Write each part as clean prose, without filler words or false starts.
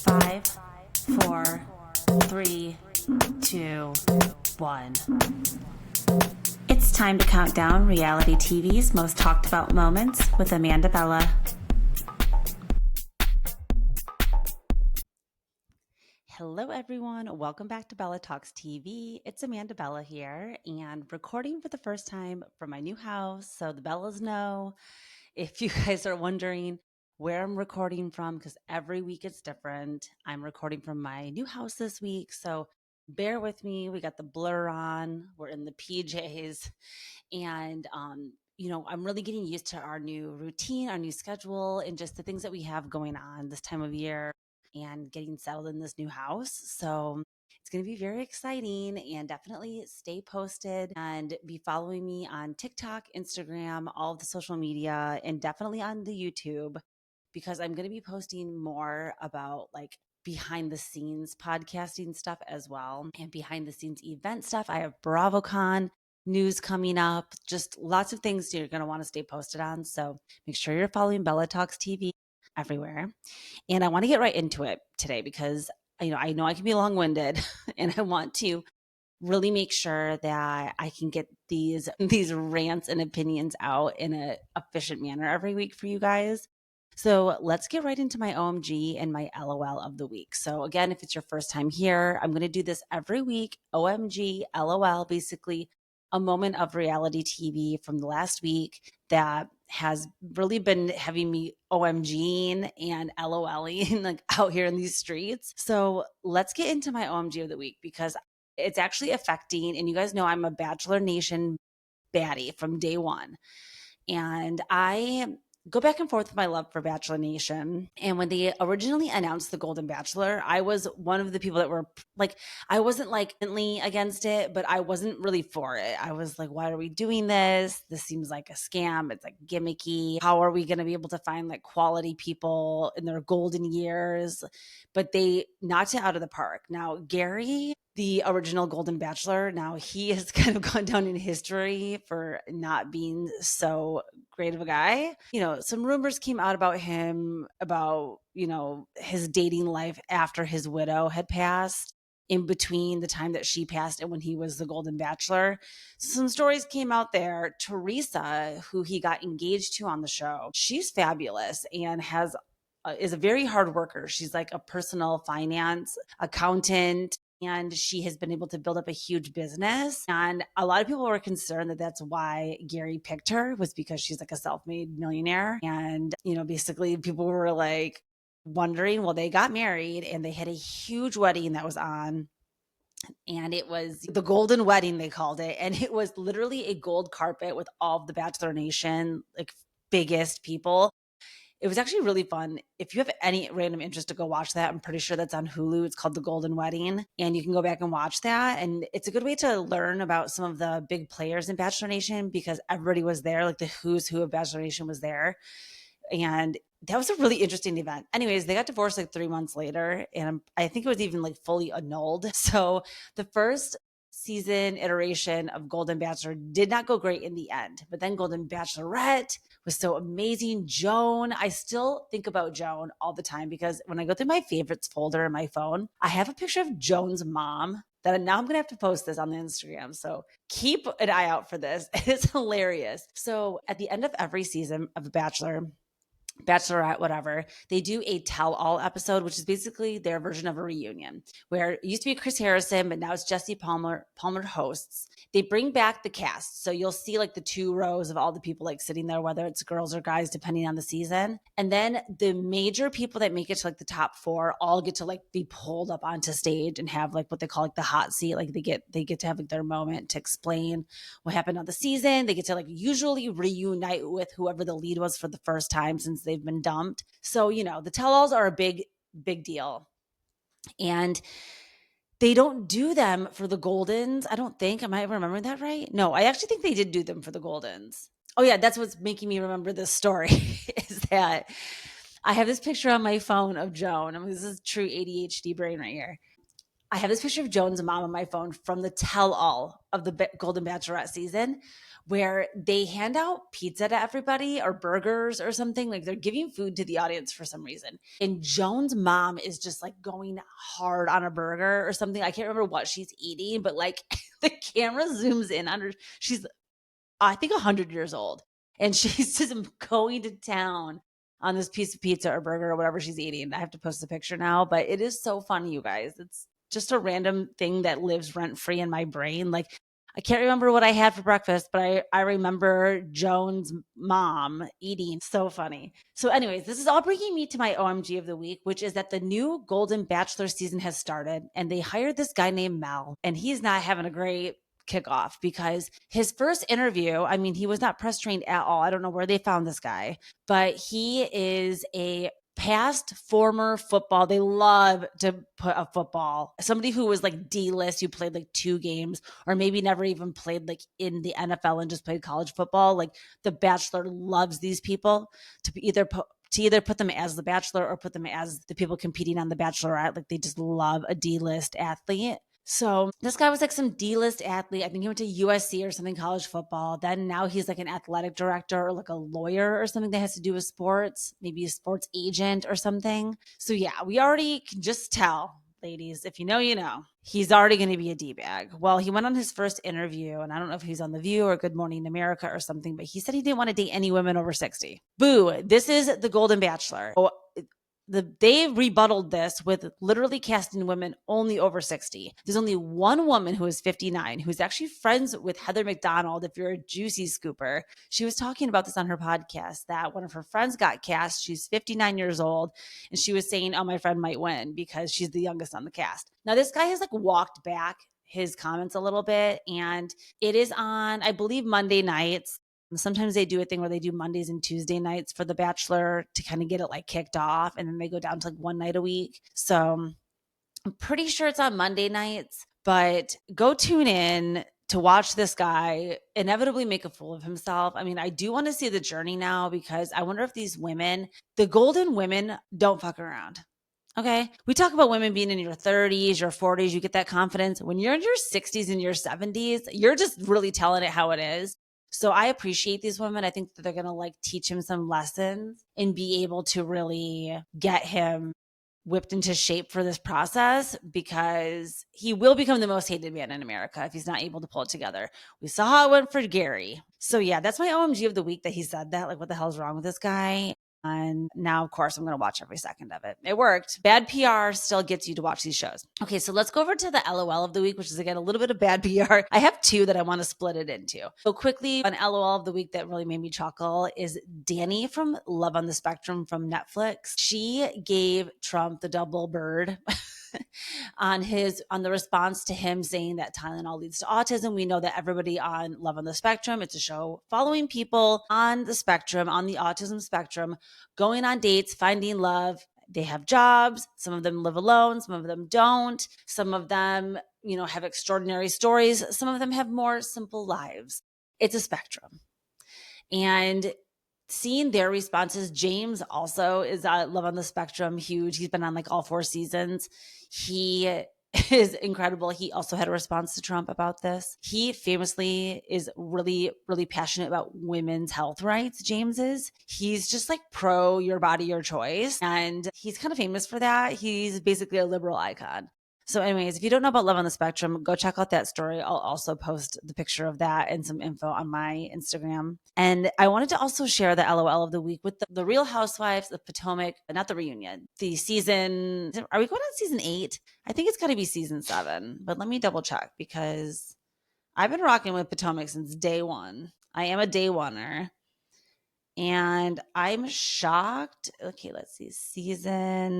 5, 4, 3, 2, 1. It's time to count down reality TV's most talked about moments with Amanda Bella. Hello everyone, welcome back to Bella Talks TV. It's Amanda Bella here and recording for the first time from my new house, so the Bellas know. If you guys are wondering where I'm recording from, because every week it's different, I'm recording from my new house this week, so bear with me. We got the blur on, we're in the PJs, and I'm really getting used to our new routine, our new schedule, and just the things that we have going on this time of year and getting settled in this new house. So it's going to be very exciting, and definitely stay posted and be following me on TikTok, Instagram, all of the social media, and definitely on the YouTube, because I'm going to be posting more about like behind the scenes podcasting stuff as well, and behind the scenes event stuff. I have BravoCon news coming up, just lots of things you're going to want to stay posted on. So make sure you're following Bella Talks TV everywhere. And I want to get right into it today because I know I can be long-winded and I want to really make sure that I can get these rants and opinions out in an efficient manner every week for you guys. So let's get right into my OMG and my LOL of the week. So again, if it's your first time here, I'm going to do this every week. OMG, LOL, basically a moment of reality TV from the last week that has really been having me OMGing and LOLing like out here in these streets. So let's get into my OMG of the week because it's actually affecting, and you guys know I'm a Bachelor Nation baddie from day one. And I go back and forth with my love for Bachelor Nation. And when they originally announced the Golden Bachelor, I was one of the people that were like, I wasn't like against it, but I wasn't really for it. I was like, why are we doing this? This seems like a scam. It's like gimmicky. How are we going to be able to find like quality people in their golden years? But they knocked it out of the park. Now, Gary, the original Golden Bachelor, now he has kind of gone down in history for not being so great of a guy. Some rumors came out about him, about, his dating life after his widow had passed, in between the time that she passed and when he was the Golden Bachelor. Some stories came out there. Teresa, who he got engaged to on the show, she's fabulous and is a very hard worker. She's like a personal finance accountant, and she has been able to build up a huge business. And a lot of people were concerned that that's why Gary picked her, was because she's like a self-made millionaire. And, basically people were like wondering, well, they got married and they had a huge wedding that was on. And it was the golden wedding, they called it. And it was literally a gold carpet with all of the Bachelor Nation, like biggest people. It was actually really fun. If you have any random interest to go watch that, I'm pretty sure that's on Hulu. It's called The Golden Wedding, and you can go back and watch that. And it's a good way to learn about some of the big players in Bachelor Nation because everybody was there. Like the who's who of Bachelor Nation was there. And that was a really interesting event. Anyways, they got divorced like 3 months later, and I think it was even like fully annulled. So the first season iteration of Golden Bachelor did not go great in the end. But then Golden Bachelorette was so amazing. Joan, I still think about Joan all the time because when I go through my favorites folder in my phone, I have a picture of Joan's mom that now I'm going to have to post this on the Instagram. So keep an eye out for this. It's hilarious. So at the end of every season of Bachelor, Bachelorette, whatever, they do a tell-all episode, which is basically their version of a reunion, where it used to be Chris Harrison, but now it's Jesse Palmer hosts. They bring back the cast. So you'll see like the 2 rows of all the people like sitting there, whether it's girls or guys, depending on the season. And then the major people that make it to like the top 4 all get to like be pulled up onto stage and have like what they call like the hot seat. Like they get to have like their moment to explain what happened on the season. They get to like usually reunite with whoever the lead was for the first time since they've been dumped. So, the tell-alls are a big deal. And they don't do them for the Goldens, I don't think. Am I remembering that right? No, I actually think they did do them for the Goldens. Oh yeah, that's what's making me remember this story is that I have this picture on my phone of Joan. I mean, this is true ADHD brain right here. I have this picture of Joan's mom on my phone from the tell-all of the Golden Bachelorette season, where they hand out pizza to everybody or burgers or something. Like they're giving food to the audience for some reason. And Joan's mom is just like going hard on a burger or something. I can't remember what she's eating, but like the camera zooms in on her. She's, I think, 100 years old. And she's just going to town on this piece of pizza or burger or whatever she's eating. I have to post a picture now, but it is so funny, you guys. It's just a random thing that lives rent free in my brain. Like, I can't remember what I had for breakfast, but I remember Joan's mom eating. So funny. So, anyways, this is all bringing me to my OMG of the week, which is that the new Golden Bachelor season has started, and they hired this guy named Mel, and he's not having a great kickoff because his first interview, I mean, he was not press trained at all. I don't know where they found this guy, but he is a past former football. They love to put a football, somebody who was like D-list, who played like 2 games or maybe never even played like in the NFL and just played college football. Like The Bachelor loves these people to either put them as the Bachelor or put them as the people competing on the Bachelorette. Like they just love a D-list athlete. So this guy was like some D-list athlete. I think he went to USC or something, college football. Then now he's like an athletic director or like a lawyer or something that has to do with sports, maybe a sports agent or something. So yeah, we already can just tell, ladies, if you know, you know, he's already going to be a D-bag. Well, he went on his first interview, and I don't know if he's on The View or Good Morning America or something, but he said he didn't want to date any women over 60. Boo, this is the Golden Bachelor. Oh, they rebutted this with literally casting women only over 60. There's only one woman who is 59, who's actually friends with Heather McDonald. If you're a juicy scooper, she was talking about this on her podcast, that one of her friends got cast. She's 59 years old. And she was saying, oh, my friend might win because she's the youngest on the cast. Now, this guy has like walked back his comments a little bit, and it is on, I believe, Monday nights. Sometimes they do a thing where they do Mondays and Tuesday nights for The Bachelor to kind of get it like kicked off. And then they go down to like one night a week. So I'm pretty sure it's on Monday nights, but go tune in to watch this guy inevitably make a fool of himself. I mean, I do want to see the journey now, because I wonder if these women, the golden women, don't fuck around. Okay. We talk about women being in your 30s, your 40s, you get that confidence. When you're in your 60s and your 70s, you're just really telling it how it is. So I appreciate these women. I think that they're going to like teach him some lessons and be able to really get him whipped into shape for this process, because he will become the most hated man in America if he's not able to pull it together. We saw how it went for Gary. So yeah, that's my OMG of the week, that he said that. Like, what the hell is wrong with this guy? And now, of course, I'm going to watch every second of it. It worked. Bad PR still gets you to watch these shows. Okay, so let's go over to the LOL of the week, which is, again, a little bit of bad PR. I have 2 that I want to split it into. So quickly, an LOL of the week that really made me chuckle is Danny from Love on the Spectrum from Netflix. She gave Trump the double bird on the response to him saying that Tylenol leads to autism. We know that everybody on Love on the Spectrum, it's a show following people on the spectrum, on the autism spectrum, going on dates, finding love. They have jobs. Some of them live alone. Some of them don't. Some of them, have extraordinary stories. Some of them have more simple lives. It's a spectrum. And seeing their responses, James also is Love on the Spectrum, huge. He's been on like all 4 seasons. He is incredible. He also had a response to Trump about this. He famously is really, really passionate about women's health rights. James is. He's just like pro your body, your choice. And he's kind of famous for that. He's basically a liberal icon. So anyways, if you don't know about Love on the Spectrum, go check out that story. I'll also post the picture of that and some info on my Instagram. And I wanted to also share the LOL of the week with the Real Housewives of Potomac, not the reunion, the season. Are we going on season 8? I think it's got to be season 7, but let me double check, because I've been rocking with Potomac since day 1. I am a day oneer. And I'm shocked. Okay, let's see.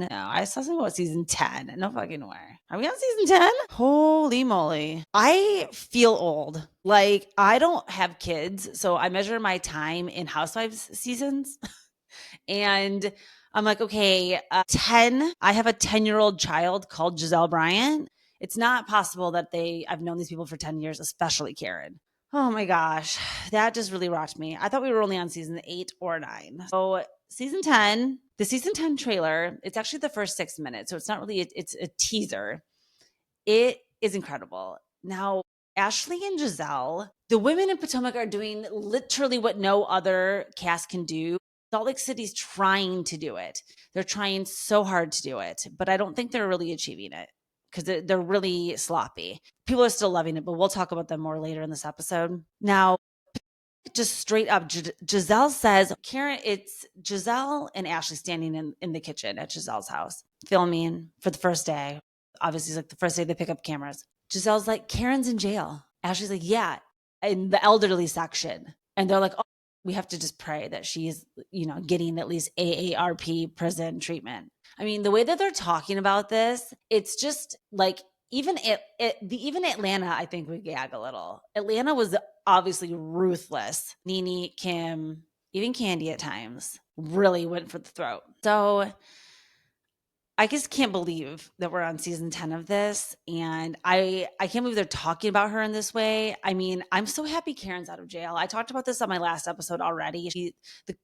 I saw something about season 10. No fucking way. Are we on season 10? Holy moly. I feel old. Like, I don't have kids, so I measure my time in Housewives seasons. And I'm like, okay, 10. I have a 10-year-old child called Giselle Bryant. It's not possible that I've known these people for 10 years, especially Karen. Oh my gosh, that just really rocked me. I thought we were only on season 8 or 9. So season 10, the season 10 trailer, it's actually the first 6 minutes. So it's not really, it's a teaser. It is incredible. Now, Ashley and Giselle, the women in Potomac are doing literally what no other cast can do. Salt Lake City's trying to do it. They're trying so hard to do it, but I don't think they're really achieving it because they're really sloppy. People are still loving it, but we'll talk about them more later in this episode. Now, just straight up, Giselle says, Karen, it's Giselle and Ashley standing in the kitchen at Giselle's house, filming for the first day. Obviously, it's like the first day they pick up cameras. Giselle's like, Karen's in jail. Ashley's like, yeah, in the elderly section. And they're like, oh, we have to just pray that she's, getting at least AARP prison treatment. I mean, the way that they're talking about this, it's just like, even Atlanta, I think, would gag a little. Atlanta was obviously ruthless. Nene, Kim, even Candy at times really went for the throat. So I just can't believe that we're on season 10 of this. And I can't believe they're talking about her in this way. I mean, I'm so happy Karen's out of jail. I talked about this on my last episode already.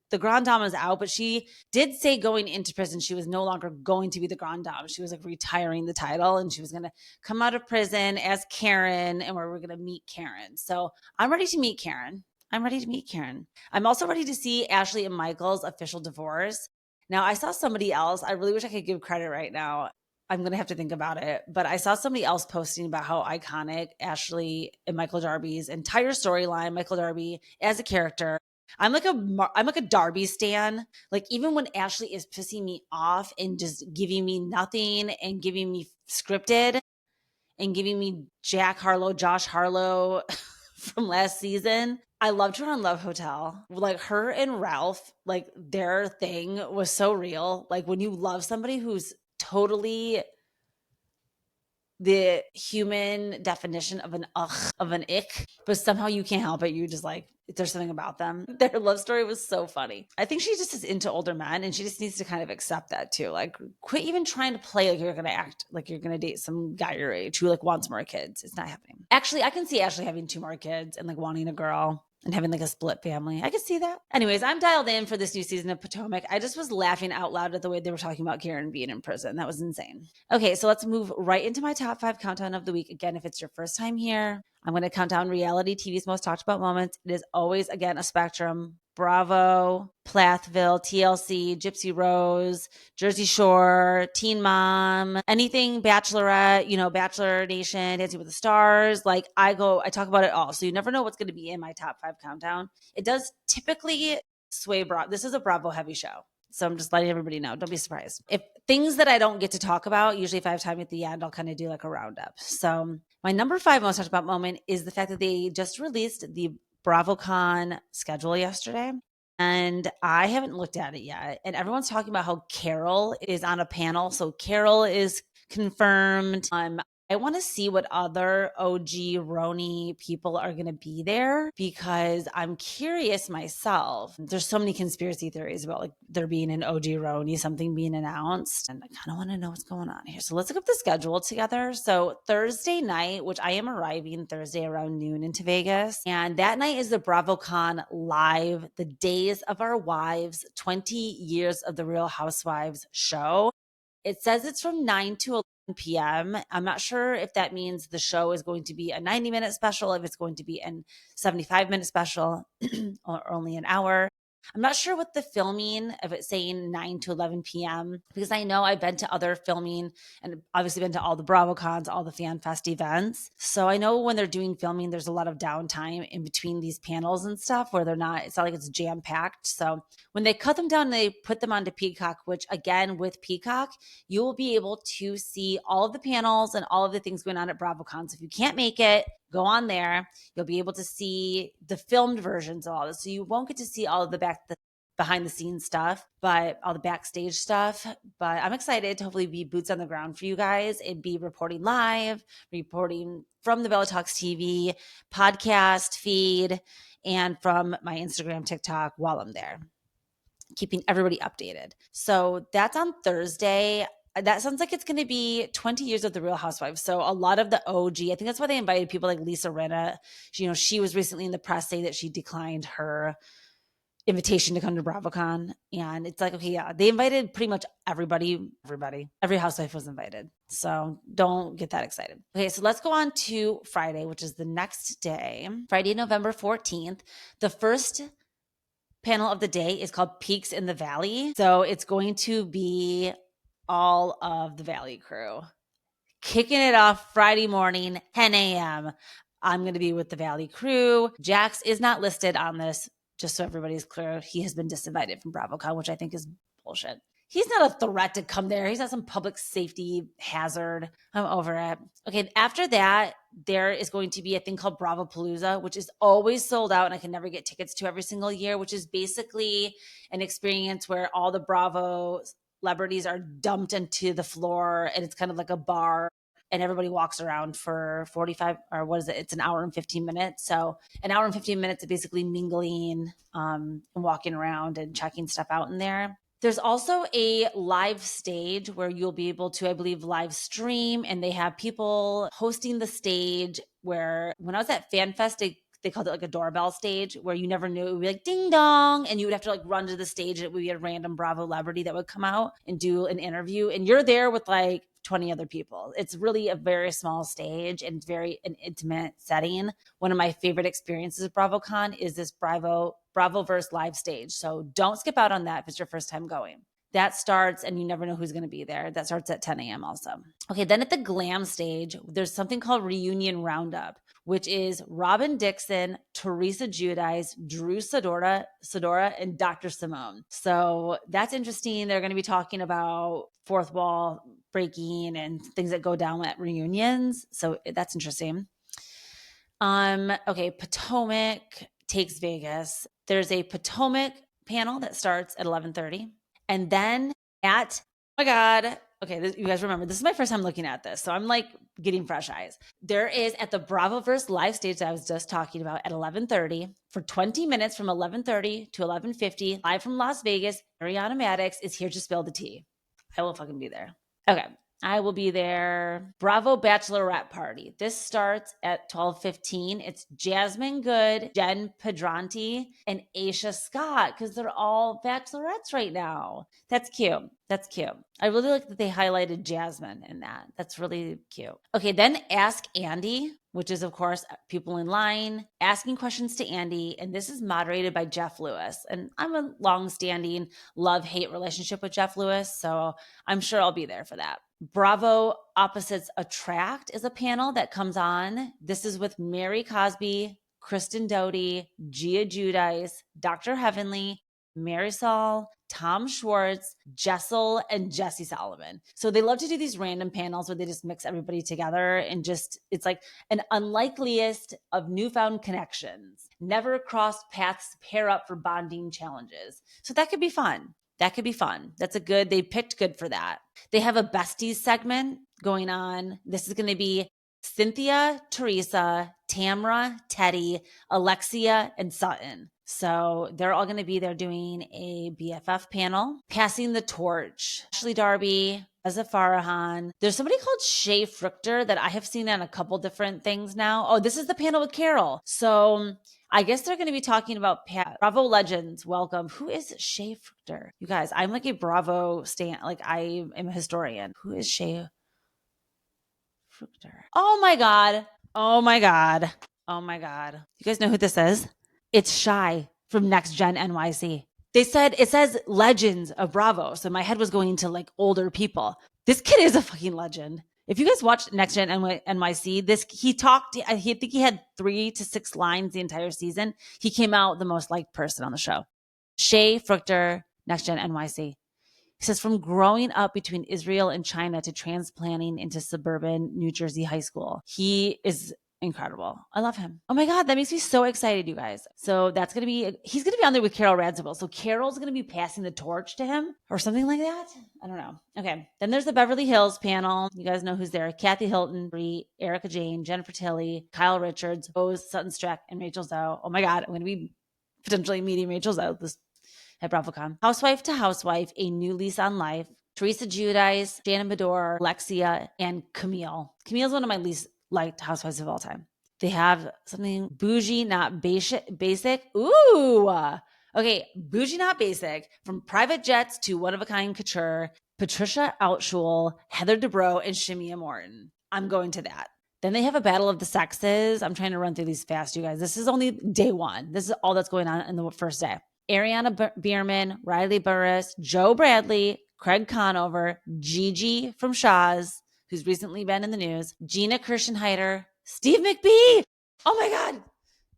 The Grand Dame is out, but she did say going into prison, she was no longer going to be the Grand Dame. She was like retiring the title and she was going to come out of prison as Karen and we're going to meet Karen. So I'm ready to meet Karen. I'm also ready to see Ashley and Michael's official divorce. Now, I saw somebody else. I really wish I could give credit right now. I'm going to have to think about it. But I saw somebody else posting about how iconic Ashley and Michael Darby's entire storyline, Michael Darby as a character. I'm like a Darby stan. Like, even when Ashley is pissing me off and just giving me nothing and giving me scripted and giving me Jack Harlow, Josh Harlow from last season. I loved her on Love Hotel. Like, her and Ralph, like, their thing was so real. Like, when you love somebody who's totally the human definition of an ick, but somehow you can't help it. You just like, there's something about them. Their love story was so funny. I think she just is into older men and she just needs to kind of accept that too. Like, quit even trying to play like you're going to act like you're going to date some guy your age who like wants more kids. It's not happening. Actually, I can see Ashley having 2 more kids and like wanting a girl and having like a split family. I could see that. Anyways, I'm dialed in for this new season of Potomac. I just was laughing out loud at the way they were talking about Karen being in prison. That was insane. Okay, so let's move right into my top 5 countdown of the week. Again, if it's your first time here, I'm going to count down reality TV's most talked about moments. It is always, again, a spectrum. Bravo, Plathville, TLC, Gypsy Rose, Jersey Shore, Teen Mom, anything Bachelorette, Bachelor Nation, Dancing with the Stars. Like, I talk about it all. So you never know what's going to be in my top 5 countdown. It does typically sway Bravo. This is a Bravo heavy show. So I'm just letting everybody know. Don't be surprised. If things that I don't get to talk about, usually if I have time at the end, I'll kind of do like a roundup. So my number 5 most talked about moment is the fact that they just released the BravoCon schedule yesterday. And I haven't looked at it yet. And everyone's talking about how Carol is on a panel. So Carol is confirmed. I want to see what other OG Roni people are going to be there because I'm curious myself. There's so many conspiracy theories about like there being an OG Roni, something being announced. And I kind of want to know what's going on here. So let's look up the schedule together. So Thursday night, which I am arriving Thursday around noon into Vegas. And that night is the BravoCon live, the Days of Our Wives, 20 years of the Real Housewives show. It says it's from 9 to 11 p.m. I'm not sure if that means the show is going to be a 90-minute special, if it's going to be a 75-minute special or only an hour. I'm not sure what the filming, if it's saying 9 to 11 p.m., because I know I've been to other filming and obviously been to all the BravoCons, all the Fan Fest events. So I know when they're doing filming, there's a lot of downtime in between these panels and stuff where it's not like it's jam-packed. So when they cut them down, they put them onto Peacock, which again, with Peacock, you will be able to see all of the panels and all of the things going on at BravoCon. So if you can't make it, go on there. You'll be able to see the filmed versions of all this. So you won't get to see all of the behind the scenes stuff, but all the backstage stuff. But I'm excited to hopefully be boots on the ground for you guys and be reporting live, reporting from the Bella Talks TV podcast feed and from my Instagram, TikTok while I'm there, keeping everybody updated. So that's on Thursday. That sounds like it's going to be 20 years of the Real Housewives. So a lot of the OG, I think that's why they invited people like Lisa Rinna. She was recently in the press saying that she declined her invitation to come to BravoCon. And it's like, okay, yeah, they invited pretty much everybody. Every housewife was invited. So don't get that excited. Okay, so let's go on to Friday, which is the next day, Friday, November 14th. The first panel of the day is called Peaks in the Valley. So it's going to be all of the Valley crew kicking it off Friday morning, 10 a.m. I'm going to be with the Valley crew. Jax is not listed on this, just so everybody's clear. He has been disinvited from BravoCon, which I think is bullshit. He's not a threat to come there. He's not some public safety hazard. I'm over it. Okay, after that, there is going to be a thing called Bravopalooza, which is always sold out and I can never get tickets to every single year, which is basically an experience where all the Bravo celebrities are dumped into the floor and it's kind of like a bar and everybody walks around for 45 or what is it? It's an hour and 15 minutes. So an hour and 15 minutes of basically mingling and walking around and checking stuff out in there. There's also a live stage where you'll be able to, I believe, live stream, and they have people hosting the stage where when I was at FanFest, they called it like a doorbell stage where you never knew. It would be like ding dong, and you would have to like run to the stage. It would be a random Bravo celebrity that would come out and do an interview, and you're there with like 20 other people. It's really a very small stage and very an intimate setting. One of my favorite experiences of BravoCon is this Bravoverse live stage. So don't skip out on that if it's your first time going. That starts, and you never know who's going to be there. That starts at 10 a.m. also. Okay, then at the glam stage, there's something called Reunion Roundup, which is Robin Dixon, Teresa Giudice, Drew Sidora, and Dr. Simone. So that's interesting. They're going to be talking about fourth wall breaking and things that go down at reunions. So that's interesting. Okay, Potomac takes Vegas. There's a Potomac panel that starts at 11:30. And then at, oh my God, okay, you guys remember, this is my first time looking at this. So I'm like getting fresh eyes. There is at the Bravoverse live stage that I was just talking about at 11:30 for 20 minutes from 11:30 to 11:50, live from Las Vegas, Ariana Madix is here to spill the tea. I will fucking be there. Okay. I will be there. Bravo Bachelorette Party. This starts at 12:15. It's Jasmine Good, Jen Pedranti, and Aisha Scott because they're all bachelorettes right now. That's cute. That's cute. I really like that they highlighted Jasmine in that. That's really cute. Okay, then Ask Andy, which is, of course, people in line asking questions to Andy. And this is moderated by Jeff Lewis. And I'm a long-standing love-hate relationship with Jeff Lewis, so I'm sure I'll be there for that. Bravo Opposites Attract is a panel that comes on. This is with Mary Cosby, Kristen Doty, Gia Giudice, Dr. Heavenly, Marisol, Tom Schwartz, Jessel, and Jesse Solomon. So they love to do these random panels where they just mix everybody together and just, it's like an unlikeliest of newfound connections. Never crossed paths pair up for bonding challenges. So that could be fun. That could be fun. That's a good, they picked good for that. They have a besties segment going on. This is going to be Cynthia, Teresa, Tamra, Teddy, Alexia, and Sutton. So they're all going to be there doing a BFF panel, passing the torch. Ashley Darby, Reza Farahan. There's somebody called Shay Fruchter that I have seen on a couple different things now. Oh, this is the panel with Carol. So I guess they're going to be talking about Bravo legends. Welcome. Who is Shay Fruchter? You guys, I'm like a Bravo stan. Like I am a historian. Who is Shay Fruchter? Oh my God. Oh my God. Oh my God. You guys know who this is? It's Shy from Next Gen NYC. They said, it says legends of Bravo. So my head was going to like older people. This kid is a fucking legend. If you guys watched Next Gen NYC, he talked, I think he had 3 to 6 lines the entire season. He came out the most liked person on the show. Shay Fruchter, Next Gen NYC. He says, from growing up between Israel and China to transplanting into suburban New Jersey high school, he is incredible. I love him. Oh my God, that makes me so excited, you guys. So he's going to be on there with Carol Radziwill. So Carol's going to be passing the torch to him or something like that. I don't know. Okay. Then there's the Beverly Hills panel. You guys know who's there. Kathy Hilton, Brie, Erica Jane, Jennifer Tilly, Kyle Richards, Bose, Sutton Streck, and Rachel Zoe. Oh my God, I'm going to be potentially meeting Rachel Zoe at BravoCon. Housewife to Housewife, a new lease on life. Teresa Giudice, Shannon Bedore, Alexia, and Camille. Camille's one of my least liked housewives of all time. They have something bougie, not basic. Ooh. Okay, bougie not basic, from private jets to one-of-a-kind couture, Patricia Outshul, Heather Dubrow, and Shimea Morton. I'm going to that. Then they have a battle of the sexes. I'm trying to run through these fast, you guys. This is only day one. This is all that's going on in the first day. Ariana Bierman, Riley Burris, Joe Bradley, Craig Conover, Gigi from Shaw's, who's recently been in the news, Gina Kirschenheiter, Steve McBee. Oh my God.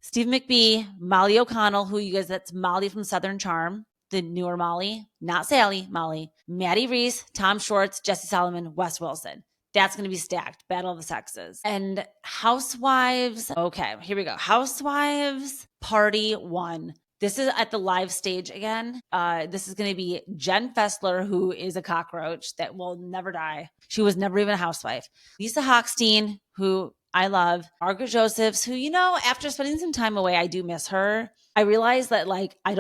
Steve McBee, Molly O'Connell, who you guys, that's Molly from Southern Charm, the newer Molly, not Sally, Molly, Maddie Reese, Tom Schwartz, Jesse Solomon, Wes Wilson. That's going to be stacked. Battle of the Sexes. And Housewives. Okay, here we go. Housewives Party 1. This is at the live stage again. This is going to be Jen Fessler, who is a cockroach that will never die. She was never even a housewife. Lisa Hochstein, who I love. Margaret Josephs, who, you know, after spending some time away, I do miss her. I realized that, like, I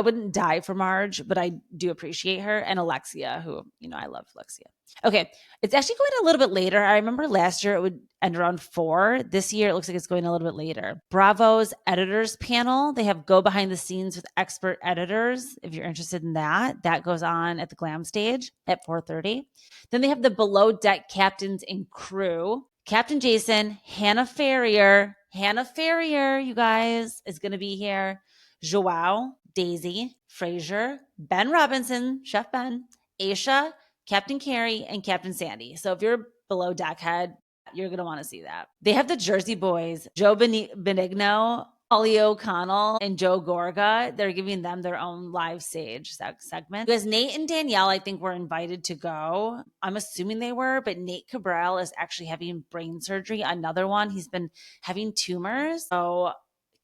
wouldn't die for Marge, but I do appreciate her. And Alexia, who, you know, I love Alexia. Okay. It's actually going a little bit later. I remember last year it would end around 4. This year, it looks like it's going a little bit later. Bravo's editors panel. They have go behind the scenes with expert editors. If you're interested in that, that goes on at the glam stage at 4:30. Then they have the below deck captains and crew. Captain Jason, Hannah Ferrier, you guys, is going to be here. Joao, Daisy, Frazier, Ben Robinson, Chef Ben, Aisha, Captain Carrie, and Captain Sandy. So if you're below deck head, you're going to want to see that. They have the Jersey Boys, Joe Benigno, Ollie O'Connell, and Joe Gorga. They're giving them their own live stage segment. Because Nate and Danielle, I think, were invited to go. I'm assuming they were, but Nate Cabral is actually having brain surgery, another one. He's been having tumors. So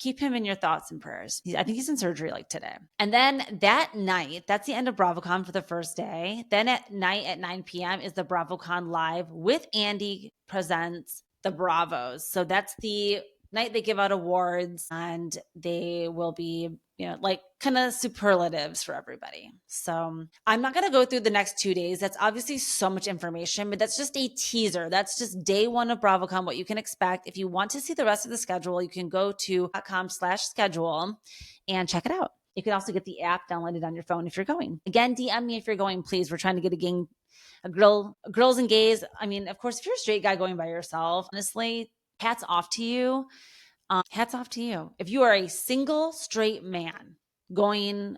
keep him in your thoughts and prayers. I think he's in surgery like today. And then that night, that's the end of BravoCon for the first day. Then at night at 9 p.m. is the BravoCon Live with Andy presents the Bravos. So that's the night they give out awards, and they will be, you know, like kind of superlatives for everybody. So I'm not going to go through the next 2 days. That's obviously so much information, but that's just a teaser. That's just day one of BravoCon, what you can expect. If you want to see the rest of the schedule, you can go to .com/schedule and check it out. You can also get the app downloaded on your phone if you're going. Again, DM me if you're going, please. We're trying to get girls and gays. I mean, of course, if you're a straight guy going by yourself, honestly, hats off to you. Hats off to you. If you are a single straight man going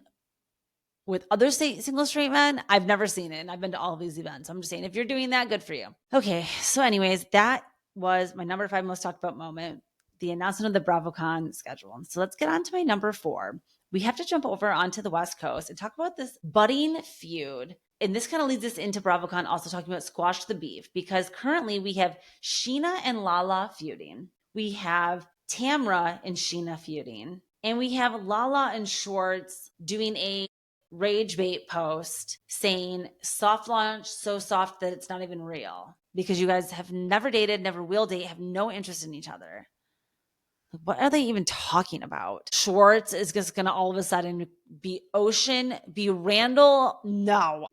with other single straight men, I've never seen it. And I've been to all of these events. I'm just saying, if you're doing that, good for you. Okay. So anyways, that was my number 5 most talked about moment, the announcement of the BravoCon schedule. So let's get on to my number 4. We have to jump over onto the West Coast and talk about this budding feud. And this kind of leads us into BravoCon also talking about squash the beef, because currently we have Scheana and Lala feuding. We have Tamra and Scheana feuding. And we have Lala and Schwartz doing a rage bait post saying soft launch, so soft that it's not even real, because you guys have never dated, never will date, have no interest in each other. What are they even talking about? Schwartz is just going to all of a sudden be Ocean, be Randall. No.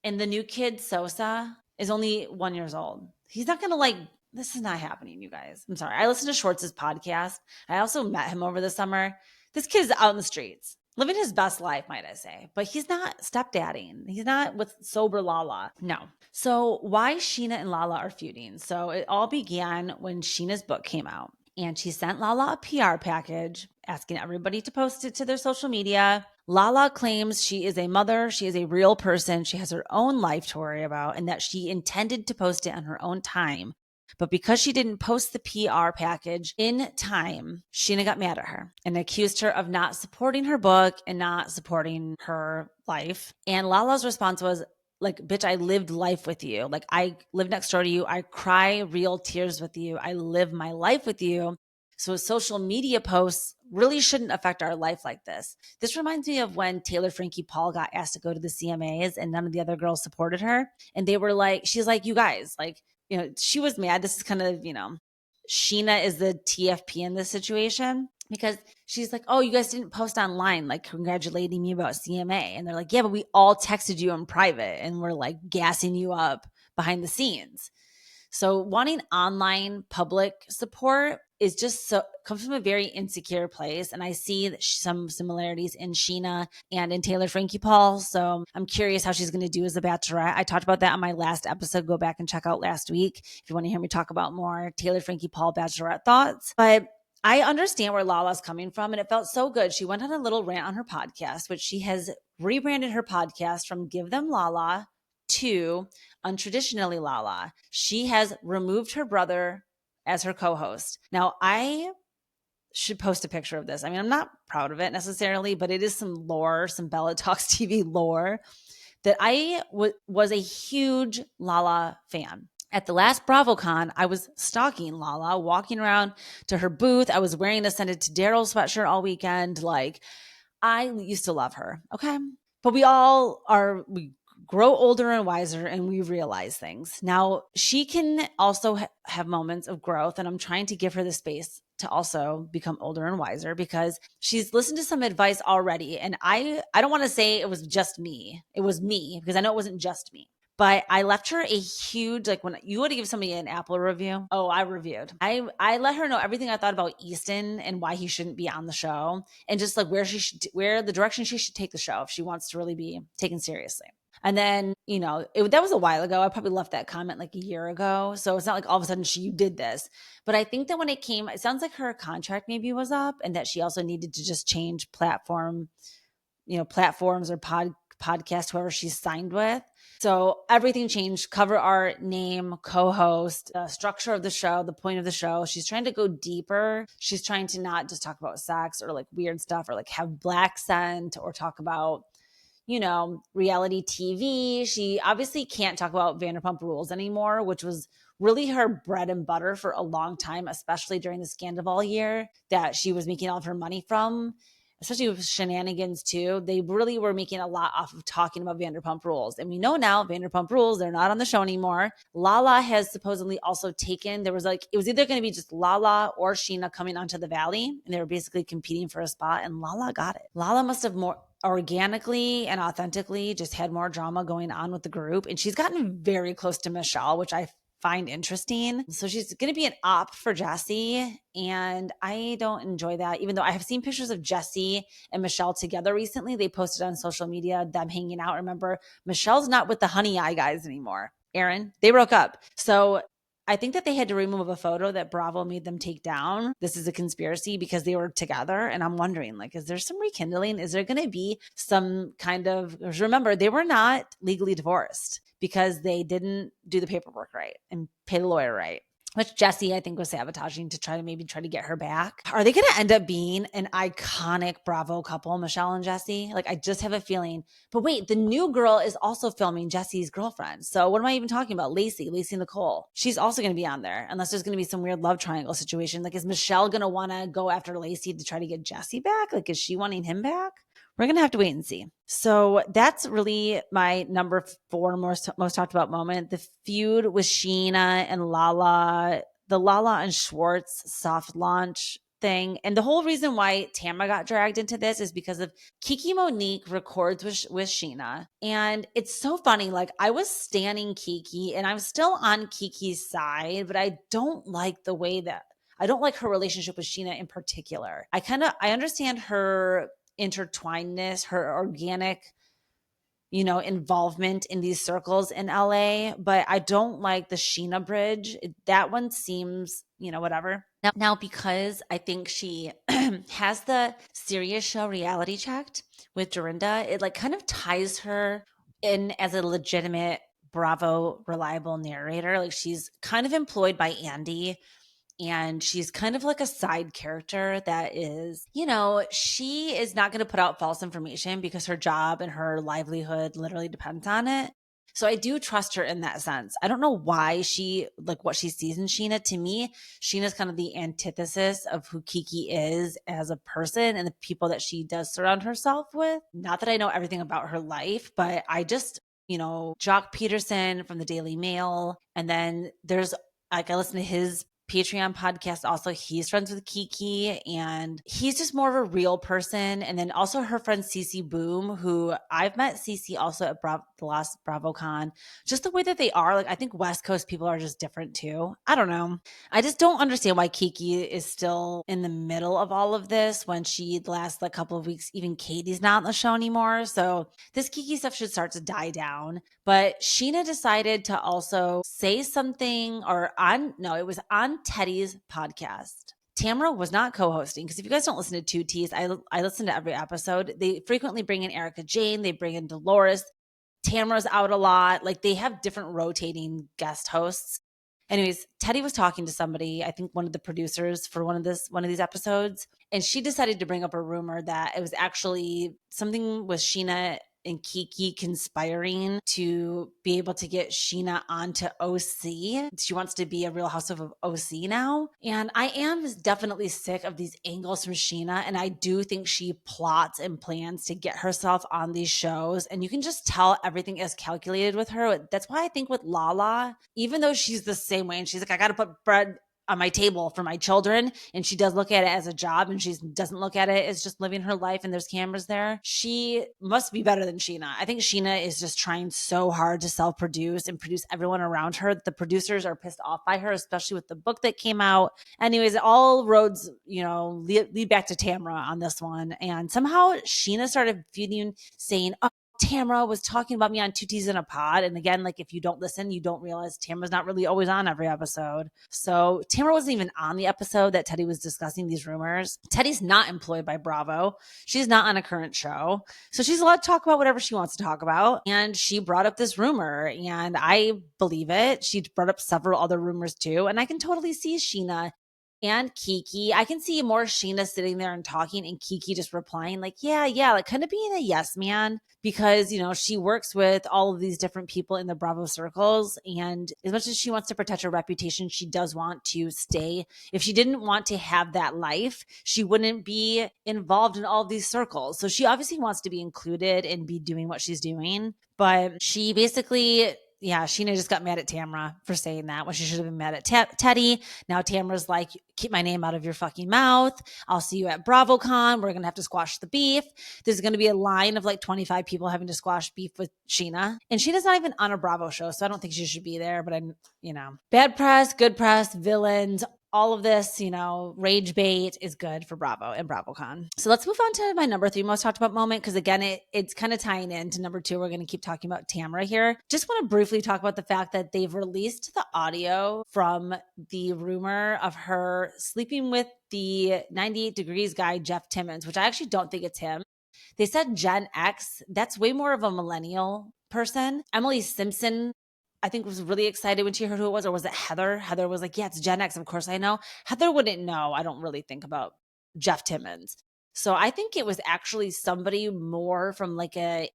And the new kid, Sosa, is only 1 year old. He's not going to this is not happening, you guys. I'm sorry. I listened to Schwartz's podcast. I also met him over the summer. This kid is out in the streets, living his best life, might I say. But he's not stepdadding. He's not with sober Lala. No. So why Scheana and Lala are feuding? So it all began when Sheena's book came out. And she sent Lala a PR package asking everybody to post it to their social media. Lala claims she is a mother. She is a real person. She has her own life to worry about, and that she intended to post it on her own time. But because she didn't post the PR package in time, Scheana got mad at her and accused her of not supporting her book and not supporting her life. And Lala's response was, like, bitch, I lived life with you. Like, I live next door to you. I cry real tears with you. I live my life with you. So social media posts really shouldn't affect our life like this. This reminds me of when Taylor Frankie Paul got asked to go to the CMAs and none of the other girls supported her. And they were like, she's like, you guys, like, you know, she was mad. This is kind of, you know, Scheana is the TFP in this situation, because she's like, oh, you guys didn't post online, like congratulating me about CMA. And they're like, yeah, but we all texted you in private and we're like gassing you up behind the scenes. So wanting online public support is just so comes from a very insecure place. And I see some similarities in Scheana and in Taylor Frankie Paul. So I'm curious how she's going to do as a bachelorette. I talked about that on my last episode. Go back and check out last week if you want to hear me talk about more Taylor Frankie Paul bachelorette thoughts. But I understand where Lala's coming from, and it felt so good. She went on a little rant on her podcast, which she has rebranded her podcast from Give Them Lala to Untraditionally Lala. She has removed her brother as her co-host. Now, I should post a picture of this. I mean, I'm not proud of it necessarily, but it is some lore, some Bella Talks TV lore that I was a huge Lala fan. At the last BravoCon, I was stalking Lala, walking around to her booth. I was wearing a Send It to Daryl sweatshirt all weekend. Like, I used to love her. Okay. But we grow older and wiser, and we realize things. Now, she can also have moments of growth, and I'm trying to give her the space to also become older and wiser because she's listened to some advice already. And I don't want to say it was just me. It was me because I know it wasn't just me. But I left her a huge, like when you would give somebody an Apple review. Oh, I reviewed. I let her know everything I thought about Easton and why he shouldn't be on the show and just like where the direction she should take the show if she wants to really be taken seriously. And then, that was a while ago. I probably left that comment like a year ago. So it's not like all of a sudden she did this. But I think that when it sounds like her contract maybe was up and that she also needed to just change platforms or podcast, whoever she's signed with. So everything changed: cover art, name, co-host, structure of the show, the point of the show. She's trying to go deeper. She's trying to not just talk about sex or like weird stuff or like have black scent or talk about, reality TV. She obviously can't talk about Vanderpump Rules anymore, which was really her bread and butter for a long time, especially during the Scandival year that she was making all of her money from. Especially with Shenanigans too. They really were making a lot off of talking about Vanderpump Rules. And we know now Vanderpump Rules, they're not on the show anymore. Lala has supposedly also taken, it was either going to be just Lala or Scheana coming onto the Valley. And they were basically competing for a spot and Lala got it. Lala must have more organically and authentically just had more drama going on with the group. And she's gotten very close to Michelle, which I find interesting. So she's going to be an op for Jessie. And I don't enjoy that, even though I have seen pictures of Jessie and Michelle together recently. They posted on social media, them hanging out. Remember, Michelle's not with the Honey Eye guys anymore. Aaron, they broke up. So I think that they had to remove a photo that Bravo made them take down. This is a conspiracy because they were together. And I'm wondering, like, is there some rekindling? Is there going to be some kind of, remember, they were not legally divorced because they didn't do the paperwork right and pay the lawyer right, which Jessie, I think, was sabotaging to try to get her back. Are they going to end up being an iconic Bravo couple, Michelle and Jessie? Like, I just have a feeling. But wait, the new girl is also filming Jessie's girlfriend. So what am I even talking about? Lacey Nicole. She's also going to be on there, unless there's going to be some weird love triangle situation. Like, is Michelle going to want to go after Lacey to try to get Jessie back? Like, is she wanting him back? We're going to have to wait and see. So that's really my number 4 most talked about moment. The feud with Scheana and Lala, the Lala and Schwartz soft launch thing. And the whole reason why Tamra got dragged into this is because of Kiki Monique records with Scheana. And it's so funny. Like, I was standing Kiki and I'm still on Kiki's side, but I don't like the way that I don't like her relationship with Scheana in particular. I understand her intertwinedness, her organic, involvement in these circles in LA, but I don't like the Scheana bridge. That one seems, whatever. Now, because I think she has the serious show Reality Checked with Dorinda, it like kind of ties her in as a legitimate Bravo reliable narrator. Like, she's kind of employed by Andy. And she's kind of like a side character that is, she is not going to put out false information because her job and her livelihood literally depends on it. So I do trust her in that sense. I don't know why what she sees in Scheana. To me, Sheena's kind of the antithesis of who Kiki is as a person and the people that she does surround herself with. Not that I know everything about her life, but I just, Jock Peterson from the Daily Mail. And then there's I listen to his Patreon podcast also. He's friends with Kiki, and he's just more of a real person. And then also her friend Cece Boom, who I've met Cece also at the last BravoCon. Just the way that they are, like I think West Coast people are just different too. I don't know. I just don't understand why Kiki is still in the middle of all of this when the last like couple of weeks, even Katie's not on the show anymore. So this Kiki stuff should start to die down. But Scheana decided to also say something it was on Teddy's podcast. Tamra was not co-hosting because if you guys don't listen to Two T's, I listen to every episode. They frequently bring in Erica Jane. They bring in Dolores. Tamra's out a lot. Like they have different rotating guest hosts. Anyways, Teddy was talking to somebody, I think one of the producers for one of these episodes, and she decided to bring up a rumor that it was actually something with Scheana and Kiki conspiring to be able to get Scheana onto OC. She wants to be a Real Housewife of OC now. And I am definitely sick of these angles from Scheana. And I do think she plots and plans to get herself on these shows. And you can just tell everything is calculated with her. That's why I think with Lala, even though she's the same way and she's like, I got to put bread on my table for my children, and she does look at it as a job and she doesn't look at it as just living her life and there's cameras there, she must be better than Scheana. I think Scheana is just trying so hard to self-produce and produce everyone around her. The producers are pissed off by her, especially with the book that came out. Anyways, all roads, lead back to Tamra on this one. And somehow Scheana started saying, oh, Tamra was talking about me on Two T's in a Pod. And again, like if you don't listen, you don't realize Tamra's not really always on every episode. So Tamra wasn't even on the episode that Teddy was discussing these rumors. Teddy's not employed by Bravo. She's not on a current show. So she's allowed to talk about whatever she wants to talk about. And she brought up this rumor and I believe it. She brought up several other rumors too. And I can totally see Scheana and Kiki. I can see more Scheana sitting there and talking and Kiki just replying like, yeah, like kind of being a yes man because, she works with all of these different people in the Bravo circles. And as much as she wants to protect her reputation, she does want to stay. If she didn't want to have that life, she wouldn't be involved in all of these circles. So she obviously wants to be included and be doing what she's doing. But she basically... yeah, Scheana just got mad at Tamra for saying that when she should have been mad at Teddy. Now Tamra's like, keep my name out of your fucking mouth. I'll see you at BravoCon. We're going to have to squash the beef. There's going to be a line of like 25 people having to squash beef with Scheana. And Sheena's not even on a Bravo show, so I don't think she should be there. But bad press, good press, villains, all of this, rage bait is good for Bravo and BravoCon. So let's move on to my number 3 most talked about moment, because again, it's kind of tying into number 2. We're going to keep talking about Tamra here. Just want to briefly talk about the fact that they've released the audio from the rumor of her sleeping with the 98 Degrees guy, Jeff Timmons, which I actually don't think it's him. They said Gen X. That's way more of a millennial person. Emily Simpson, I think, was really excited when she heard who it was. Or was it Heather? Heather was like, yeah, it's Gen X. Of course I know. Heather wouldn't know. I don't really think about Jeff Timmons. So I think it was actually somebody more from like a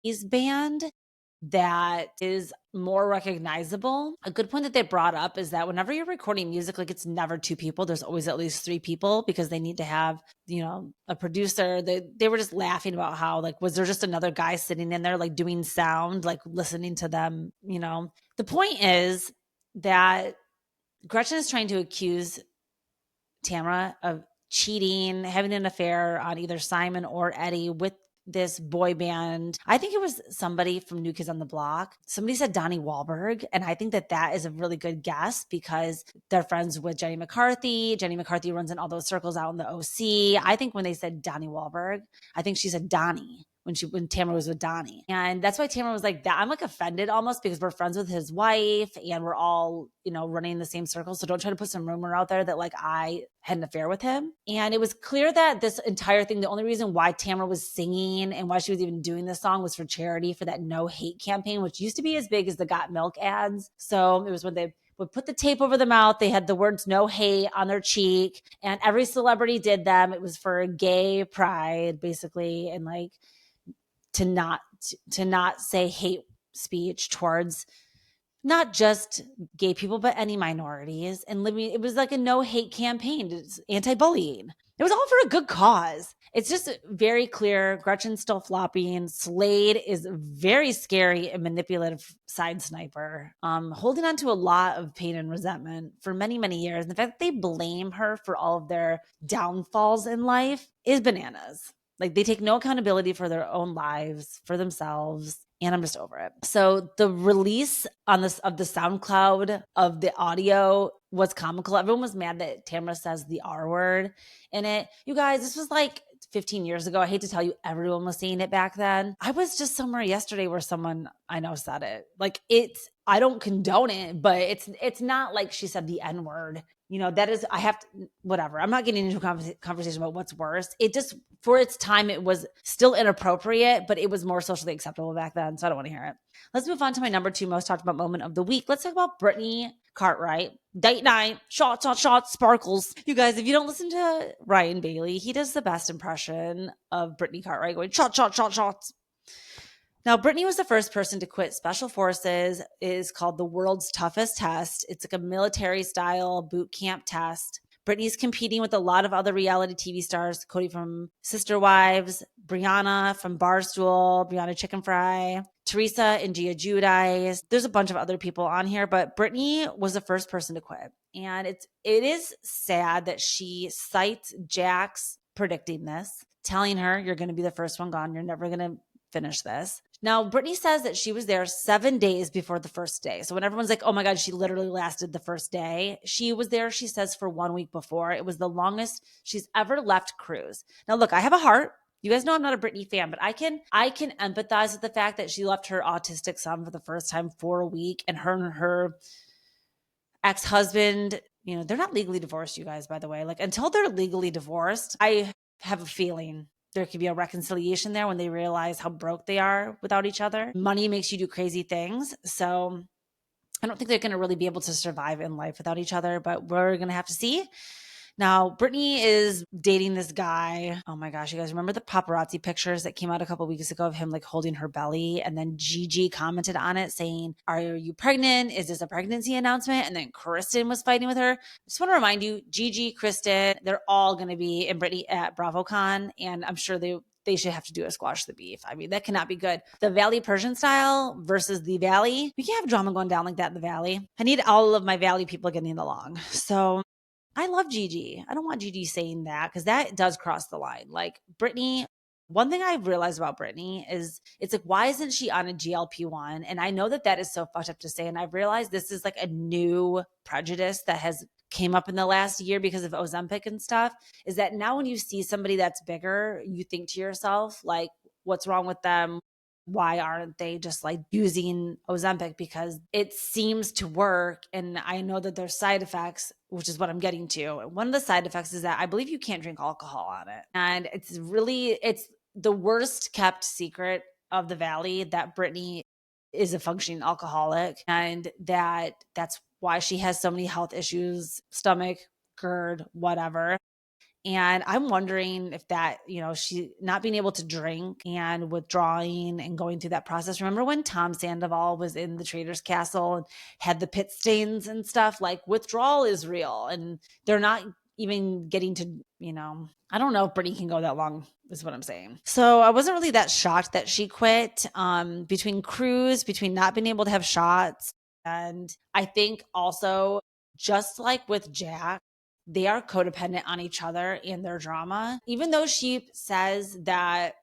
80s band that is more recognizable. A good point that they brought up is that whenever you're recording music, like it's never 2 people. There's always at least 3 people because they need to have, a producer. They were just laughing about how, like, was there just another guy sitting in there, like doing sound, like listening to them, The point is that Gretchen is trying to accuse Tamra of cheating, having an affair on either Simon or Eddie with this boy band. I think it was somebody from New Kids on the Block. Somebody said Donnie Wahlberg. And I think that is a really good guess because they're friends with Jenny McCarthy. Jenny McCarthy runs in all those circles out in the OC. I think when they said Donnie Wahlberg, I think she said Donnie when Tamra was with Donnie. And that's why Tamra was like that. I'm like offended almost because we're friends with his wife and we're all, running in the same circle. So don't try to put some rumor out there that like I had an affair with him. And it was clear that this entire thing, the only reason why Tamra was singing and why she was even doing this song was for charity for that No Hate campaign, which used to be as big as the Got Milk ads. So it was when they would put the tape over the mouth. They had the words "No Hate" on their cheek and every celebrity did them. It was for gay pride basically. And like, to not say hate speech towards not just gay people, but any minorities. And it was like a no hate campaign. It's anti-bullying. It was all for a good cause. It's just very clear. Gretchen's still flopping. Slade is a very scary and manipulative side sniper, holding on to a lot of pain and resentment for many, many years. And the fact that they blame her for all of their downfalls in life is bananas. Like, they take no accountability for their own lives, for themselves. And I'm just over it. So the release on this of the SoundCloud of the audio was comical. Everyone was mad that Tamara says the R word in it. You guys, this was like 15 years ago. I hate to tell you, everyone was saying it back then. I was just somewhere yesterday where someone I know said it. Like, I don't condone it, but it's not like she said the N word. That is, I have to, whatever. I'm not getting into a conversation about what's worse. It just, for its time, it was still inappropriate, but it was more socially acceptable back then. So I don't want to hear it. Let's move on to my number 2 most talked about moment of the week. Let's talk about Brittany Cartwright. Date night, shots on shots, sparkles. You guys, if you don't listen to Ryan Bailey, he does the best impression of Brittany Cartwright going shot, shot, shot, shots. Now, Brittany was the first person to quit Special Forces. It is called the world's toughest test. It's like a military-style boot camp test. Brittany's competing with a lot of other reality TV stars, Cody from Sister Wives, Brianna from Barstool, Brianna Chicken Fry, Teresa and Gia Giudice. There's a bunch of other people on here, but Brittany was the first person to quit. And it is sad that she cites Jax predicting this, telling her, you're going to be the first one gone. You're never going to finish this. Now, Brittany says that she was there 7 days before the first day. So when everyone's like, oh my God, she literally lasted the first day, she was there, she says, for 1 week before. It was the longest she's ever left cruise. Now, look, I have a heart. You guys know I'm not a Brittany fan, but I can empathize with the fact that she left her autistic son for the first time for a week, and her ex-husband, they're not legally divorced, you guys, by the way. Like, until they're legally divorced, I have a feeling there could be a reconciliation there when they realize how broke they are without each other. Money makes you do crazy things. So I don't think they're going to really be able to survive in life without each other, but we're going to have to see. Now, Brittany is dating this guy. Oh my gosh, you guys remember the paparazzi pictures that came out a couple of weeks ago of him like holding her belly? And then Gigi commented on it saying, are you pregnant? Is this a pregnancy announcement? And then Kristen was fighting with her. I just want to remind you, Gigi, Kristen, they're all going to be in Brittany at BravoCon. And I'm sure they should have to do a squash the beef. I mean, that cannot be good. The Valley Persian style versus the Valley. We can't have drama going down like that in the Valley. I need all of my Valley people getting along. So I love Gigi. I don't want Gigi saying that, because that does cross the line. Like, Brittany, one thing I've realized about Brittany is it's like, why isn't she on a GLP-1? And I know that is so fucked up to say. And I've realized this is like a new prejudice that has came up in the last year because of Ozempic and stuff, is that now when you see somebody that's bigger, you think to yourself, like, what's wrong with them? Why aren't they just like using Ozempic? Because it seems to work. And I know that there's side effects, which is what I'm getting to. One of the side effects is that I believe you can't drink alcohol on it. And it's the worst kept secret of the Valley that Brittany is a functioning alcoholic, and that's why she has so many health issues, stomach, GERD, whatever. And I'm wondering if that, she not being able to drink and withdrawing and going through that process. Remember when Tom Sandoval was in the Trader's Castle and had the pit stains and stuff? Like, withdrawal is real, and they're not even getting to, I don't know if Brittany can go that long, is what I'm saying. So I wasn't really that shocked that she quit. Between cruise, between not being able to have shots. And I think also, just like with Jack, they are codependent on each other and their drama. Even though she says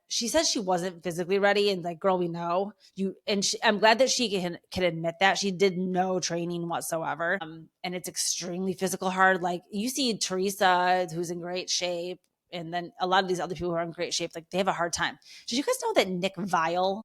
she wasn't physically ready, and like, girl, we know you. And I'm glad that she can admit that she did no training whatsoever. And it's extremely physical hard. Like, you see Teresa, who's in great shape, and then a lot of these other people who are in great shape, like, they have a hard time. Did you guys know that Nick Viall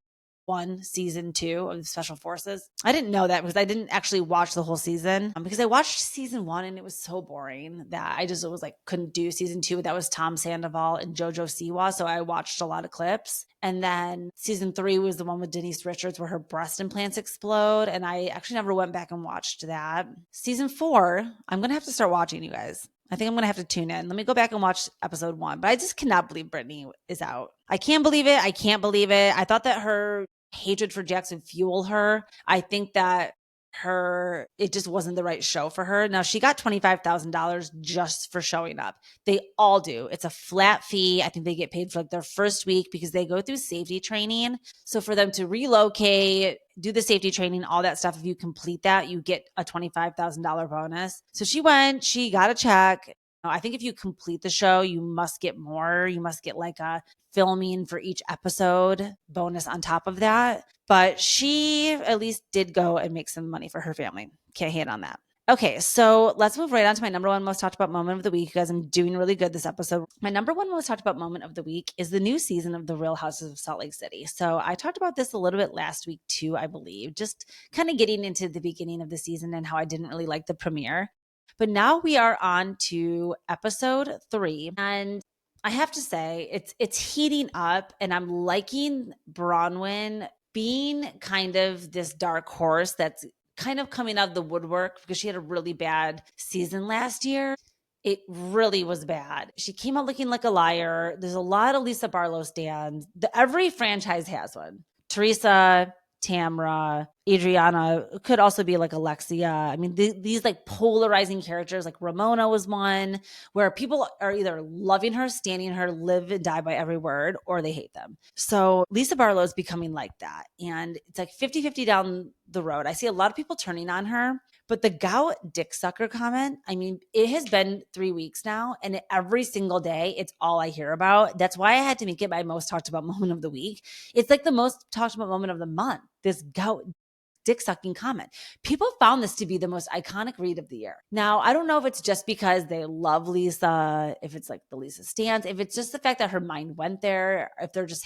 won season 2 of the Special Forces? I didn't know that because I didn't actually watch the whole season, because I watched season 1 and it was so boring that I just was like, couldn't do season 2. That was Tom Sandoval and JoJo Siwa. So I watched a lot of clips. And then season 3 was the one with Denise Richards where her breast implants explode. And I actually never went back and watched that. Season 4, I'm going to have to start watching, you guys. I think I'm going to have to tune in. Let me go back and watch episode 1. But I just cannot believe Brittany is out. I can't believe it. I can't believe it. I thought that her hatred for Jax would fuel her. I think that it just wasn't the right show for her. Now she got $25,000 just for showing up. They all do. It's a flat fee. I think they get paid for like their first week because they go through safety training. So for them to relocate, do the safety training, all that stuff, if you complete that, you get a $25,000 bonus. So she went, she got a check. I think if you complete the show, you must get more. You must get like a filming for each episode bonus on top of that. But she at least did go and make some money for her family. Can't hate on that. Okay, so let's move right on to my number one most talked about moment of the week. You guys, I'm doing really good this episode. My number one most talked about moment of the week is the new season of The Real Housewives of Salt Lake City. So I talked about this a little bit last week too, I believe, just kind of getting into the beginning of the season and how I didn't really like the premiere. But now we are on to episode 3, and I have to say it's heating up, and I'm liking Bronwyn being kind of this dark horse that's kind of coming out of the woodwork because she had a really bad season last year. It really was bad. She came out looking like a liar. There's a lot of Lisa Barlow stands. Every franchise has one. Teresa, Tamra, Adriana, could also be like Alexia. I mean, these like polarizing characters, like Ramona was one where people are either loving her, standing her, live and die by every word, or they hate them. So Lisa Barlow is becoming like that. And it's like 50-50 down the road. I see a lot of people turning on her. But the gout dick sucker comment, I mean, it has been 3 weeks now, and every single day, it's all I hear about. That's why I had to make it my most talked about moment of the week. It's like the most talked about moment of the month, this gout dick sucking comment. People found this to be the most iconic read of the year. Now, I don't know if it's just because they love Lisa, if it's like the Lisa stans, if it's just the fact that her mind went there, if they're just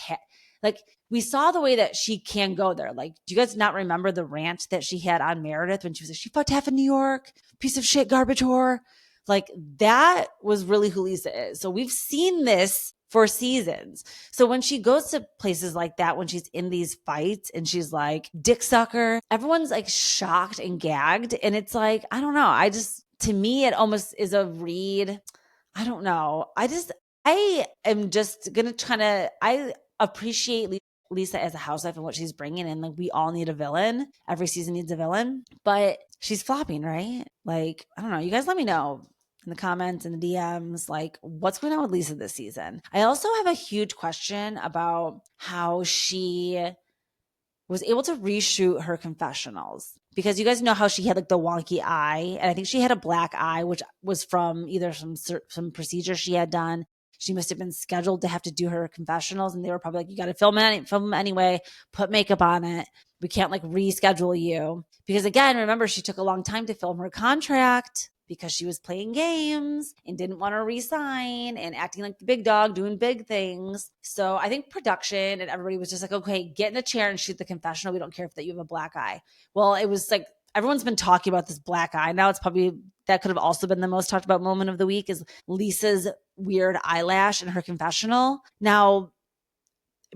like, we saw the way that she can go there. Like, do you guys not remember the rant that she had on Meredith when she was like, she fought to have in New York, piece of shit, garbage whore? Like, that was really who Lisa is. So we've seen this for seasons. So when she goes to places like that, when she's in these fights and she's like, dick sucker, everyone's like shocked and gagged. And it's like, I don't know. To me, it almost is a read. I don't know. I am just going to I appreciate Lisa as a housewife and what she's bringing in. Like, we all need a villain. Every season needs a villain, but she's flopping, right? Like, I don't know. You guys let me know in the comments and the DMs, like, what's going on with Lisa this season? I also have a huge question about how she was able to reshoot her confessionals, because you guys know how she had like the wonky eye, and I think she had a black eye, which was from either some procedure she had done. She must have been scheduled to have to do her confessionals, and they were probably like, you got to film them anyway, put makeup on it. We can't like reschedule you. Because again, remember, she took a long time to film her contract because she was playing games and didn't want to resign and acting like the big dog, doing big things. So I think production and everybody was just like, okay, get in a chair and shoot the confessional. We don't care if that you have a black eye. Well, it was like, everyone's been talking about this black eye. Now it's probably, that could have also been the most talked about moment of the week, is Lisa's weird eyelash in her confessional. Now,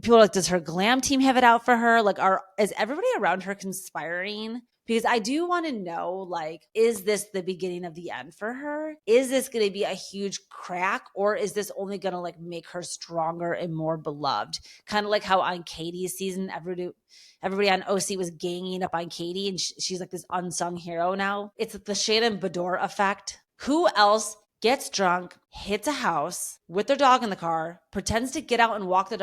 people are like, does her glam team have it out for her? Like, is everybody around her conspiring? Because I do want to know, like, is this the beginning of the end for her? Is this going to be a huge crack, or is this only going to like make her stronger and more beloved? Kind of like how on Katie's season, everybody on OC was ganging up on Katie, and she's like this unsung hero now. It's the Shannon Bedore effect. Who else gets drunk, hits a house with their dog in the car, pretends to get out and walk the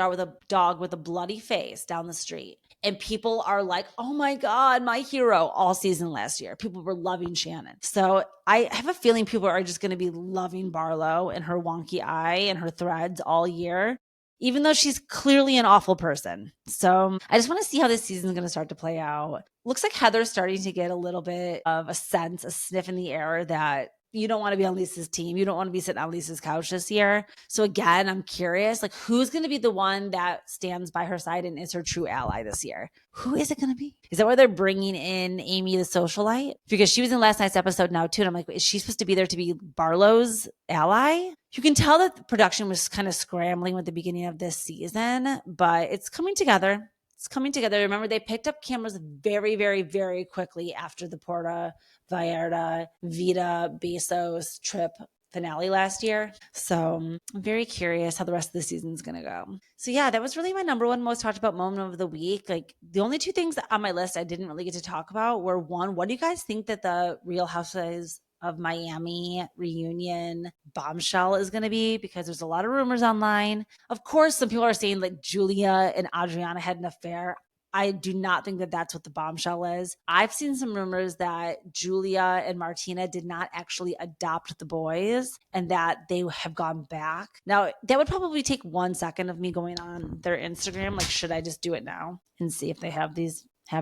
dog with a bloody face down the street? And people are like, oh my God, my hero, all season last year. People were loving Shannon. So I have a feeling people are just going to be loving Barlow and her wonky eye and her threads all year, even though she's clearly an awful person. So I just want to see how this season is going to start to play out. Looks like Heather's starting to get a little bit of a sniff in the air that you don't want to be on Lisa's team. You don't want to be sitting on Lisa's couch this year. So again, I'm curious, like, who's going to be the one that stands by her side and is her true ally this year? Who is it going to be? Is that why they're bringing in Amy the socialite? Because she was in last night's episode now too. And I'm like, is she supposed to be there to be Barlow's ally? You can tell that the production was kind of scrambling with the beginning of this season, but it's coming together. It's coming together. Remember, they picked up cameras very, very, very quickly after the Porta Vallarta, Vita, Bezos trip finale last year. So I'm very curious how the rest of the season is going to go. So yeah, that was really my number one most talked about moment of the week. Like the only two things on my list I didn't really get to talk about were, one, what do you guys think that the Real Housewives of Miami reunion bombshell is going to be? Because there's a lot of rumors online. Of course, some people are saying like Julia and Adriana had an affair. I do not think that that's what the bombshell is. I've seen some rumors that Julia and Martina did not actually adopt the boys and that they have gone back. Now, that would probably take 1 second of me going on their Instagram. Like, should I just do it now and see if they have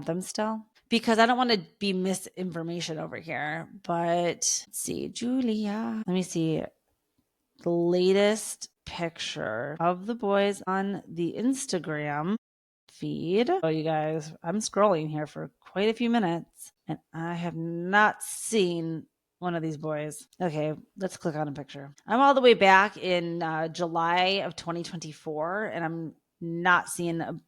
them still? Because I don't want to be misinformation over here. But let's see, Julia. Let me see the latest picture of the boys on the Instagram feed. Oh, you guys, I'm scrolling here for quite a few minutes and I have not seen one of these boys. Okay, let's click on a picture. I'm all the way back in July of 2024 and I'm not seeing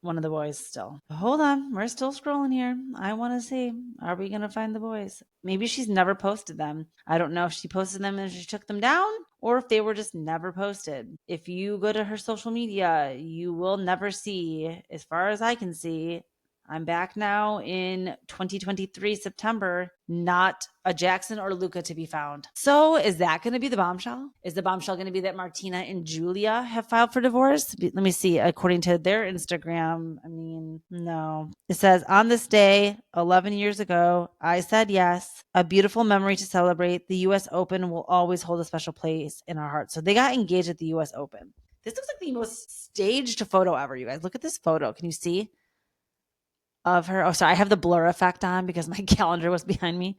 one of the boys still. But hold on, we're still scrolling here. I want to see, are we going to find the boys? Maybe she's never posted them. I don't know if she posted them and she took them down or if they were just never posted. If you go to her social media, you will never see, as far as I can see, I'm back now in 2023 September, not a Jackson or Luca to be found. So is that going to be the bombshell? Is the bombshell going to be that Martina and Julia have filed for divorce? Let me see. According to their Instagram, I mean, no. It says, on this day, 11 years ago, I said yes. A beautiful memory to celebrate. The U.S. Open will always hold a special place in our hearts. So they got engaged at the U.S. Open. This looks like the most staged photo ever, you guys. Look at this photo. Can you see? Of her. Oh, sorry, I have the blur effect on because my calendar was behind me.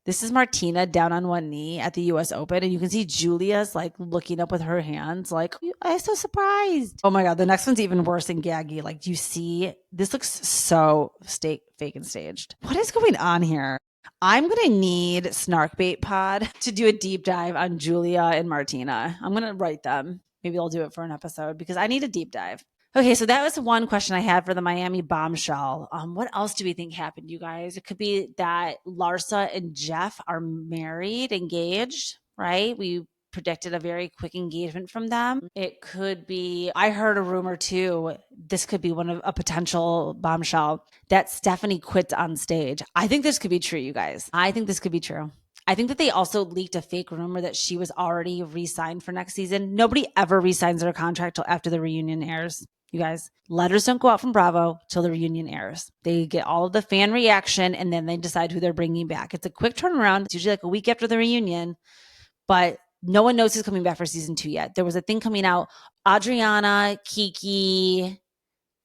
This is Martina down on one knee at the US Open, and you can see Julia's like looking up with her hands, like, I'm so surprised. Oh my God, the next one's even worse and gaggy. Like, do you see? This looks so fake and staged. What is going on here? I'm going to need Snarkbait Pod to do a deep dive on Julia and Martina. I'm going to write them. Maybe I'll do it for an episode because I need a deep dive. Okay, so that was one question I had for the Miami bombshell. What else do we think happened, you guys? It could be that Larsa and Jeff are married, engaged, right? We predicted a very quick engagement from them. It could be, I heard a rumor too, this could be one of a potential bombshell, that Stephanie quit on stage. I think this could be true, you guys. I think this could be true. I think that they also leaked a fake rumor that she was already re-signed for next season. Nobody ever re-signs their contract till after the reunion airs. You guys, letters don't go out from Bravo till the reunion airs. They get all of the fan reaction and then they decide who they're bringing back. It's a quick turnaround. It's usually like a week after the reunion, but no one knows who's coming back for season 2 yet. There was a thing coming out. Adriana, Kiki,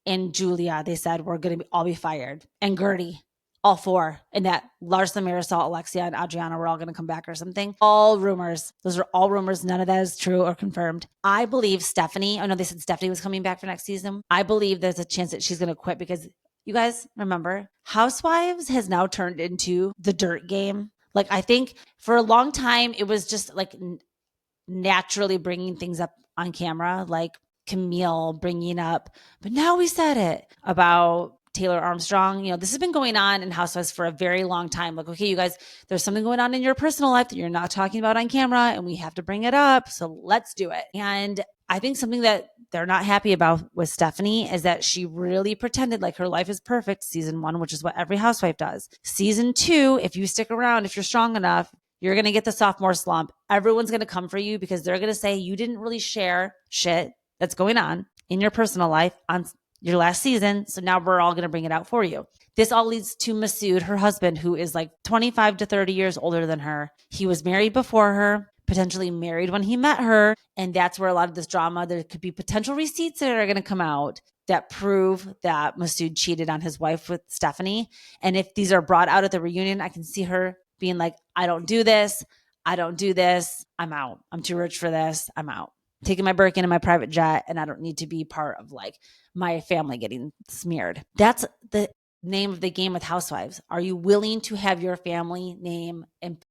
and Julia, they said, we're going to all be fired. And Gertie, all 4. And that Larsa, Marisol, Alexia, and Adriana were all going to come back or something. All rumors. Those are all rumors. None of that is true or confirmed. I believe Stephanie, I know they said Stephanie was coming back for next season. I believe there's a chance that she's going to quit because you guys remember, Housewives has now turned into the dirt game. Like, I think for a long time, it was just like naturally bringing things up on camera, like Camille bringing up, but now we said it about Taylor Armstrong. You know, this has been going on in Housewives for a very long time. Like, okay, you guys, there's something going on in your personal life that you're not talking about on camera and we have to bring it up. So let's do it. And I think something that they're not happy about with Stephanie is that she really pretended like her life is perfect season 1, which is what every housewife does. Season 2, if you stick around, if you're strong enough, you're going to get the sophomore slump. Everyone's going to come for you because they're going to say you didn't really share shit that's going on in your personal life on your last season. So now we're all going to bring it out for you. This all leads to Masood, her husband, who is like 25 to 30 years older than her. He was married before her, potentially married when he met her. And that's where a lot of this drama, there could be potential receipts that are going to come out that prove that Masood cheated on his wife with Stephanie. And if these are brought out at the reunion, I can see her being like, I don't do this. I'm out. I'm too rich for this. I'm out. Taking my Birkin and my private jet, and I don't need to be part of like my family getting smeared. That's the name of the game with Housewives. Are you willing to have your family name and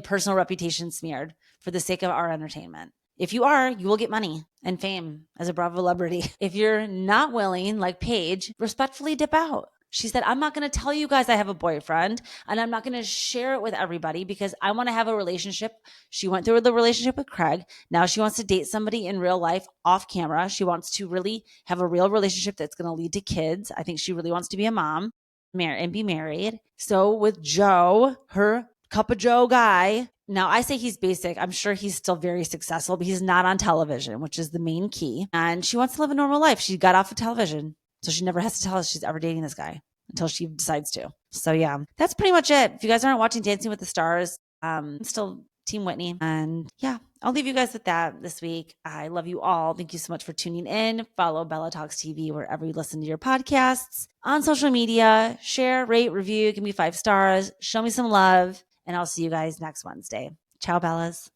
personal reputation smeared for the sake of our entertainment? If you are, you will get money and fame as a Bravo celebrity. If you're not willing, like Paige, respectfully dip out. She said, I'm not going to tell you guys I have a boyfriend, and I'm not going to share it with everybody because I want to have a relationship. She went through the relationship with Craig. Now she wants to date somebody in real life off camera. She wants to really have a real relationship that's going to lead to kids. I think she really wants to be a mom and be married. So with Joe, her cup of Joe guy, now I say he's basic. I'm sure he's still very successful, but he's not on television, which is the main key. And she wants to live a normal life. She got off of television. So she never has to tell us she's ever dating this guy until she decides to. So yeah, that's pretty much it. If you guys aren't watching Dancing with the Stars, I'm still Team Whitney. And yeah, I'll leave you guys with that this week. I love you all. Thank you so much for tuning in. Follow Bella Talks TV wherever you listen to your podcasts. On social media, share, rate, review, give me 5 stars, show me some love, and I'll see you guys next Wednesday. Ciao, Bellas.